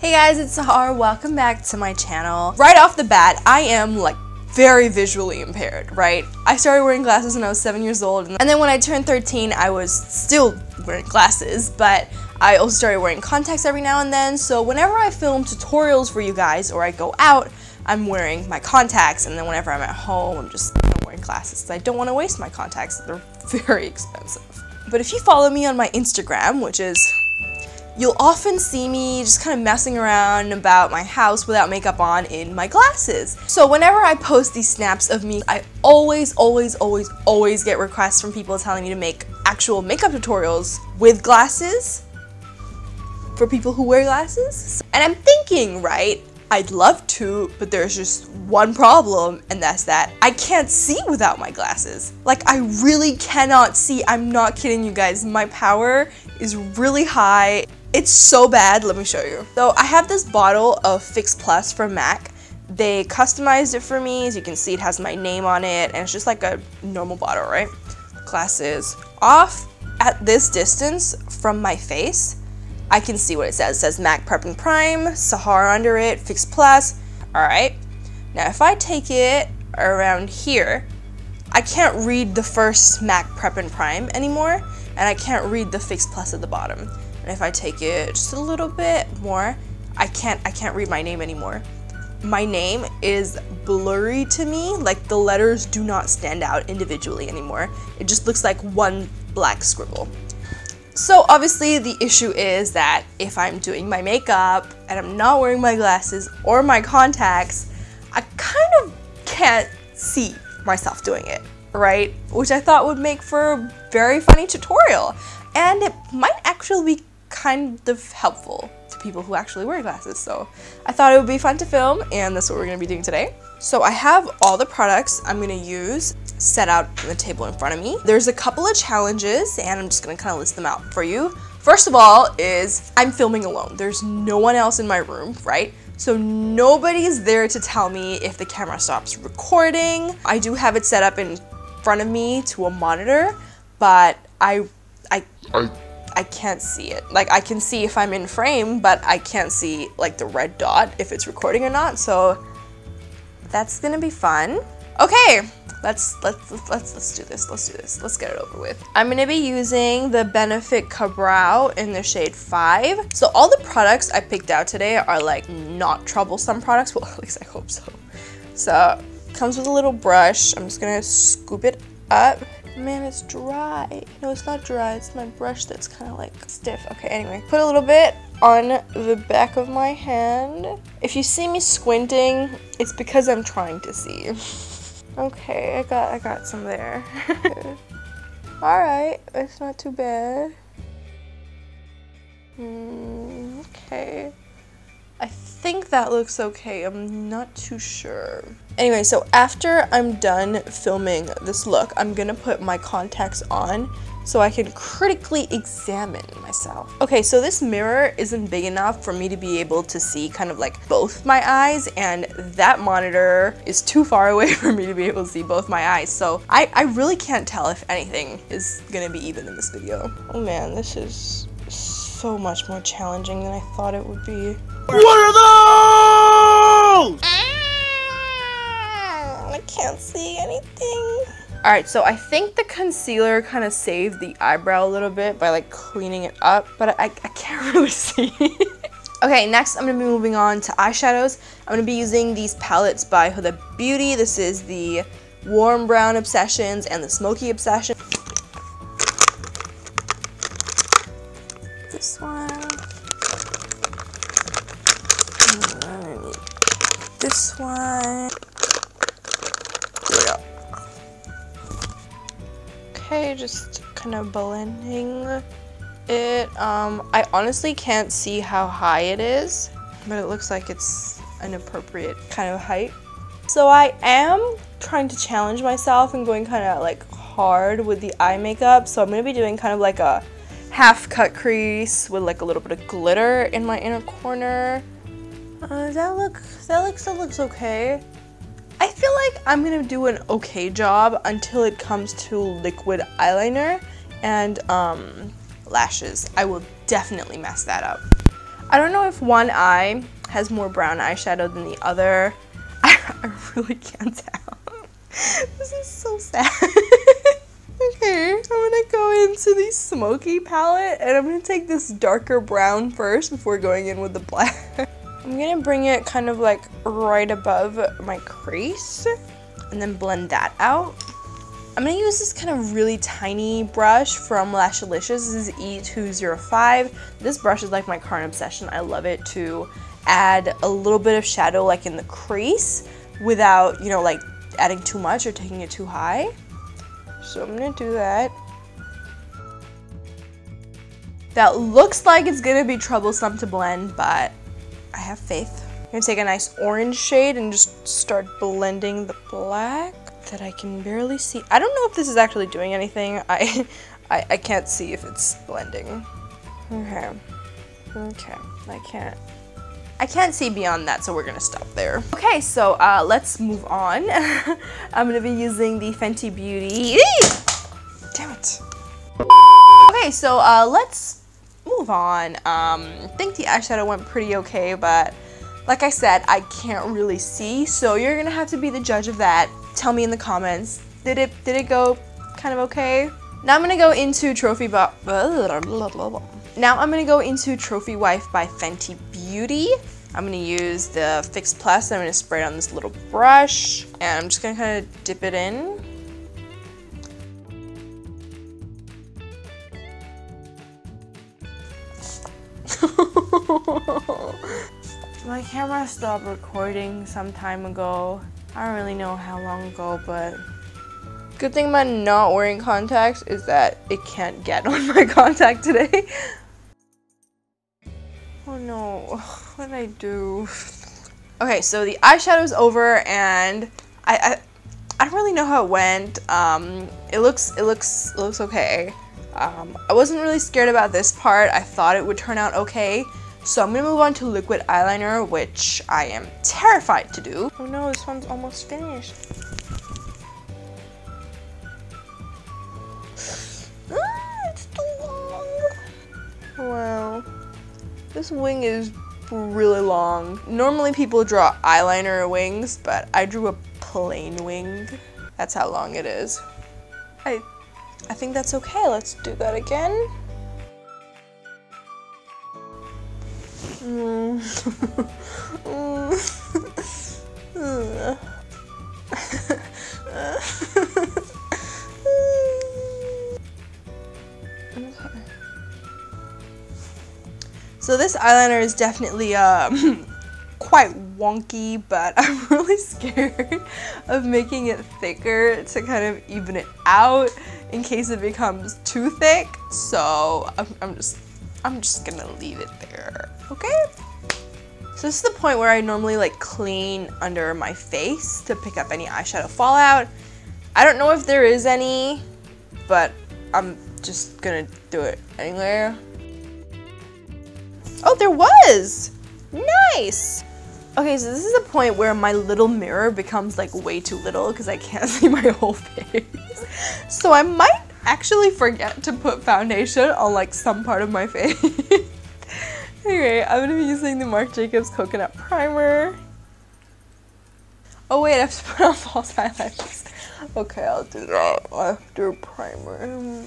Hey guys, it's Sahur. Welcome back to my channel. Right off the bat, I am like very visually impaired, right? I started wearing glasses when I was 7 years old, and then when I turned 13, I was still wearing glasses, but I also started wearing contacts every now and then, so whenever I film tutorials for you guys or I go out, I'm wearing my contacts, and then whenever I'm at home, I'm just wearing glasses. I don't want to waste my contacts. They're very expensive. But if you follow me on my Instagram, which is, you'll often see me just kind of messing around about my house without makeup on in my glasses. So whenever I post these snaps of me, I always get requests from people telling me to make actual makeup tutorials with glasses for people who wear glasses. And I'm thinking, right, I'd love to, but there's just one problem, and that's that I can't see without my glasses. Like, I really cannot see. I'm not kidding you guys. My power is really high. It's so bad. Let me show you. So I have this bottle of Fix Plus from MAC. They customized it for me. As you can see, it has my name on it, and it's just like a normal bottle, right? Glasses off at this distance from my face. I can see what it says. It says MAC Prep and Prime, Sahur under it, Fix Plus. All right. Now, if I take it around here, I can't read the first MAC Prep and Prime anymore, and I can't read the Fix Plus at the bottom. And if I take it just a little bit more, I can't read my name anymore. My name is blurry to me, like the letters do not stand out individually anymore. It just looks like one black scribble. So obviously the issue is that if I'm doing my makeup and I'm not wearing my glasses or my contacts, I kind of can't see myself doing it, right? Which I thought would make for a very funny tutorial. And it might actually be kind of helpful to people who actually wear glasses. So I thought it would be fun to film, and that's what we're gonna be doing today. So I have all the products I'm gonna use set out on the table in front of me. There's a couple of challenges, and I'm just gonna kind of list them out for you. First of all is I'm filming alone. There's no one else in my room, right? So nobody's there to tell me if the camera stops recording. I do have it set up in front of me to a monitor, but I can't see it. Like, I can see if I'm in frame, but I can't see like the red dot if it's recording or not. So that's gonna be fun. Okay, let's do this. Let's get it over with. I'm gonna be using the Benefit Ka-Brow in the shade 5. So all the products I picked out today are like not troublesome products. Well, at least I hope so. So it comes with a little brush. I'm just gonna scoop it up. Man, it's dry. No, it's not dry. It's my brush that's kind of like stiff. Okay, anyway. Put a little bit on the back of my hand. If you see me squinting, it's because I'm trying to see. Okay, I got some there. Alright, it's not too bad. Okay. I think that looks okay. I'm not too sure. Anyway, so after I'm done filming this look, I'm gonna put my contacts on so I can critically examine myself. Okay, so this mirror isn't big enough for me to be able to see kind of like both my eyes, and that monitor is too far away for me to be able to see both my eyes. So I really can't tell if anything is gonna be even in this video. Oh man, this is so much more challenging than I thought it would be. What are those? I can't see anything. Alright, so I think the concealer kind of saved the eyebrow a little bit by like cleaning it up, but I can't really see. Okay, next I'm going to be moving on to eyeshadows. I'm going to be using these palettes by Huda Beauty. This is the Warm Brown Obsessions and the Smoky Obsession. This one. This one. Here we go. Okay, just kind of blending it. I honestly can't see how high it is, but it looks like it's an appropriate kind of height. So I am trying to challenge myself and going kind of like hard with the eye makeup. So I'm going to be doing kind of like a half cut crease with like a little bit of glitter in my inner corner. That looks okay. I feel like I'm gonna do an okay job until it comes to liquid eyeliner and lashes. I will definitely mess that up. I don't know if one eye has more brown eyeshadow than the other. I really can't tell. This is so sad. Okay, I'm gonna go into the smoky palette and I'm gonna take this darker brown first before going in with the black. I'm gonna bring it kind of like right above my crease and then blend that out. I'm gonna use this kind of really tiny brush from Lashalicious. This is E205. This brush is like my current obsession. I love it to add a little bit of shadow like in the crease without, you know, like adding too much or taking it too high. So I'm gonna do that. That looks like it's gonna be troublesome to blend, but I have faith. I'm gonna take a nice orange shade and just start blending the black that I can barely see. I don't know if this is actually doing anything. I can't see if it's blending. Okay. I can't see beyond that, so we're gonna stop there. Okay, so let's move on. I'm gonna be using the Fenty Beauty. Damn it. Okay, so let's move on. I think the eyeshadow went pretty okay, but like I said, I can't really see, so you're gonna have to be the judge of that. Tell me in the comments, did it go kind of okay? Now I'm gonna go into Trophy Wife by Fenty Beauty. I'm gonna use the Fix Plus. I'm gonna spray it on this little brush, and I'm just gonna kind of dip it in. My camera stopped recording some time ago. I don't really know how long ago, but good thing about not wearing contacts is that it can't get on my contact today. Oh no, what did I do? Okay, so the eyeshadow's over and I don't really know how it went. It looks okay. I wasn't really scared about this part. I thought it would turn out okay. So I'm gonna move on to liquid eyeliner, which I am terrified to do. Oh no, this one's almost finished. It's too long. Wow. This wing is really long. Normally people draw eyeliner wings, but I drew a plain wing. That's how long it is. I think that's okay. Let's do that again. So this eyeliner is definitely quite wonky, but I'm really scared of making it thicker to kind of even it out in case it becomes too thick. So I'm just gonna leave it there. Okay? So this is the point where I normally like clean under my face to pick up any eyeshadow fallout. I don't know if there is any, but I'm just gonna do it anyway. Oh, there was! Nice! Okay, so this is the point where my little mirror becomes like way too little because I can't see my whole face. So I might actually forget to put foundation on like some part of my face. Anyway, I'm gonna be using the Marc Jacobs Coconut Primer. Oh wait, I have to put on false eyelashes. Okay, I'll do that after primer.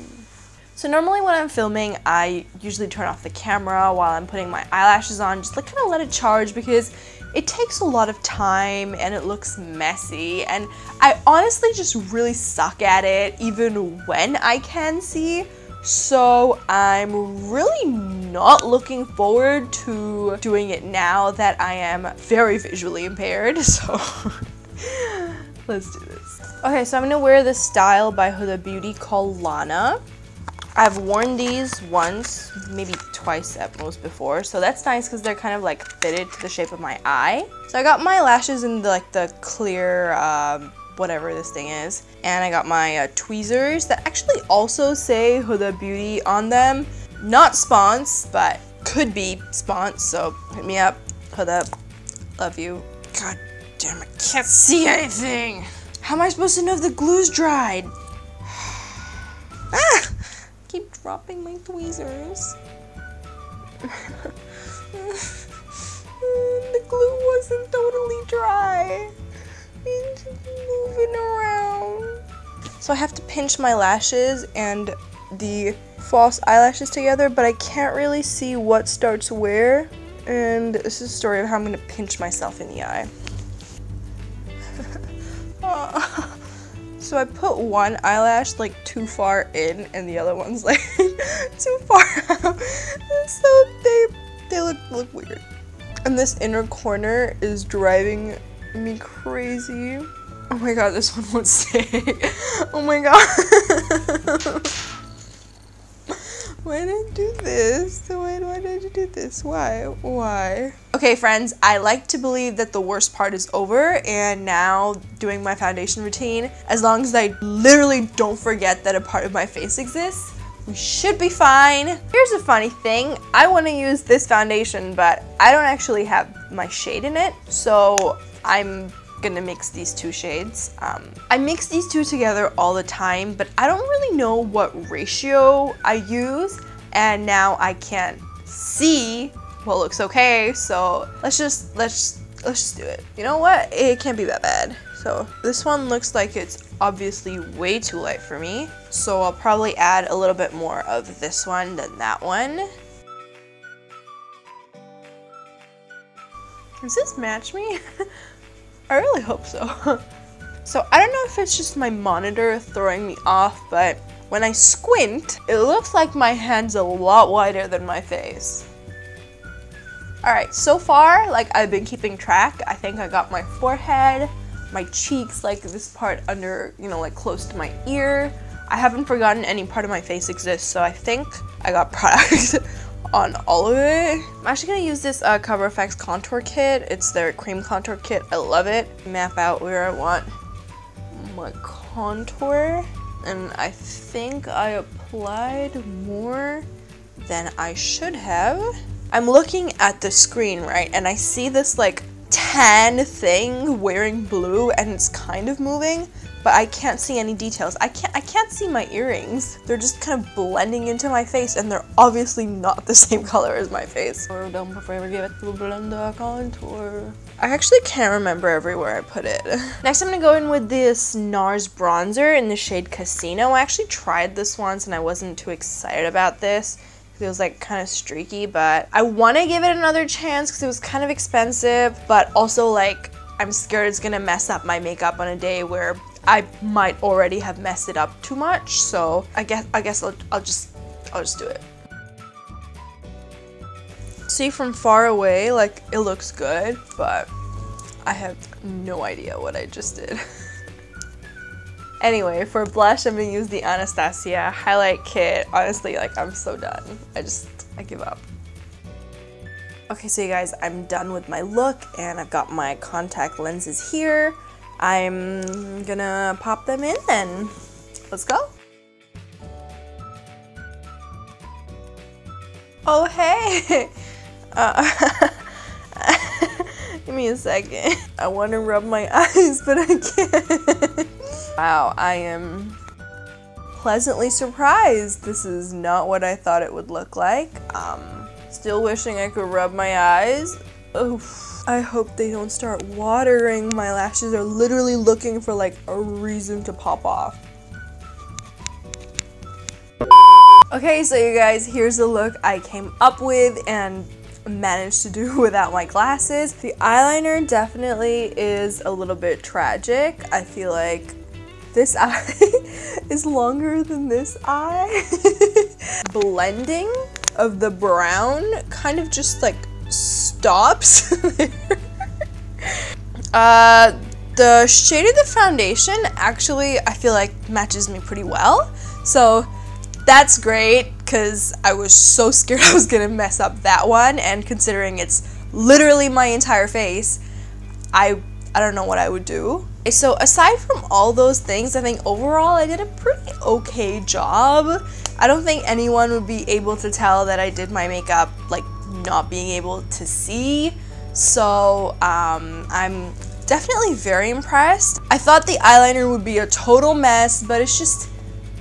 So normally when I'm filming, I usually turn off the camera while I'm putting my eyelashes on, just like kind of let it charge because it takes a lot of time and it looks messy, and I honestly just really suck at it even when I can see. So I'm really not looking forward to doing it now that I am very visually impaired, so let's do this. Okay, so I'm gonna wear this style by Huda Beauty called Lana. I've worn these once, maybe twice at most before, so that's nice because they're kind of like fitted to the shape of my eye. So I got my lashes in the clear, whatever this thing is, and I got my tweezers that actually also say Huda Beauty on them. Not sponsor, but could be sponsor, so hit me up, Huda, love you. God damn, I can't see anything! How am I supposed to know if the glue's dried? Ah! Keep dropping my tweezers. The glue wasn't totally dry. It's just moving around. So I have to pinch my lashes and the false eyelashes together, but I can't really see what starts where. And this is a story of how I'm gonna pinch myself in the eye. So I put one eyelash like too far in and the other one's like too far out. So they look weird. And this inner corner is driving me crazy. Oh my god, this one won't stay. Oh my god. Why did I do this? Why did I do this? Why? Okay, friends, I like to believe that the worst part is over, and now doing my foundation routine, as long as I literally don't forget that a part of my face exists, we should be fine. Here's a funny thing. I want to use this foundation, but I don't actually have my shade in it, so I'm gonna mix these two shades. I mix these two together all the time, but I don't really know what ratio I use, and now I can't see what looks okay, so let's just do it. You know what? It can't be that bad. So this one looks like it's obviously way too light for me, so I'll probably add a little bit more of this one than that one. Does this match me? I really hope so. So I don't know if it's just my monitor throwing me off, but when I squint, it looks like my hand's a lot wider than my face. Alright, so far, like, I've been keeping track. I think I got my forehead, my cheeks, like this part under, you know, like close to my ear. I haven't forgotten any part of my face exists, so I think I got product on all of it. I'm actually gonna use this Cover FX contour kit. It's their cream contour kit. I love it. Map out where I want my contour, and I think I applied more than I should have. I'm looking at the screen, right, and I see this like tan thing wearing blue, and it's kind of moving, but I can't see any details. I can't see my earrings. They're just kind of blending into my face, and they're obviously not the same color as my face. Don't forever give it to blend the contour. I actually can't remember everywhere I put it. Next, I'm gonna go in with this Nars Bronzer in the shade Casino. I actually tried this once, and I wasn't too excited about this. It was like kind of streaky, but I want to give it another chance because it was kind of expensive, but also like I'm scared it's gonna mess up my makeup on a day where I might already have messed it up too much. So I guess I'll just do it. See, from far away, like, it looks good, but I have no idea what I just did. Anyway, for blush, I'm gonna use the Anastasia highlight kit. Honestly, like, I'm so done. I give up. Okay, so you guys, I'm done with my look, and I've got my contact lenses here. I'm gonna pop them in, and let's go. Oh, hey! Give me a second. I want to rub my eyes, but I can't. Wow, I am pleasantly surprised. This is not what I thought it would look like. Still wishing I could rub my eyes. Oof. I hope they don't start watering. My lashes are literally looking for like a reason to pop off. Okay, so you guys, here's the look I came up with and managed to do without my glasses. The eyeliner definitely is a little bit tragic. I feel like this eye is longer than this eye. Blending of the brown kind of just like stops there. The shade of the foundation actually I feel like matches me pretty well. So that's great, because I was so scared I was gonna mess up that one, and considering it's literally my entire face, I don't know what I would do. So aside from all those things, I think overall I did a pretty okay job. I don't think anyone would be able to tell that I did my makeup like not being able to see. So I'm definitely very impressed. I thought the eyeliner would be a total mess, but it's just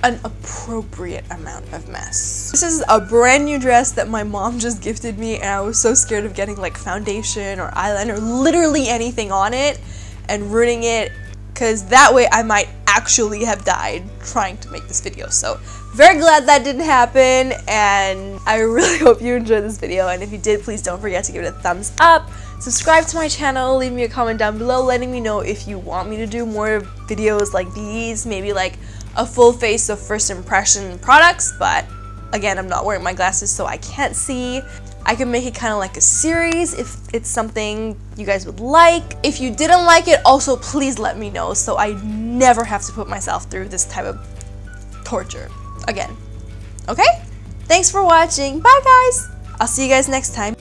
an appropriate amount of mess. This is a brand new dress that my mom just gifted me, and I was so scared of getting like foundation or eyeliner, literally anything on it, and ruining it, because that way I might actually have died trying to make this video. So very glad that didn't happen, and I really hope you enjoyed this video, and if you did, please don't forget to give it a thumbs up, subscribe to my channel, leave me a comment down below letting me know if you want me to do more videos like these, maybe like a full face of first impression products, but again, I'm not wearing my glasses so I can't see. I can make it kind of like a series if it's something you guys would like. If you didn't like it, also please let me know so I never have to put myself through this type of torture again. Okay? Thanks for watching. Bye guys! I'll see you guys next time.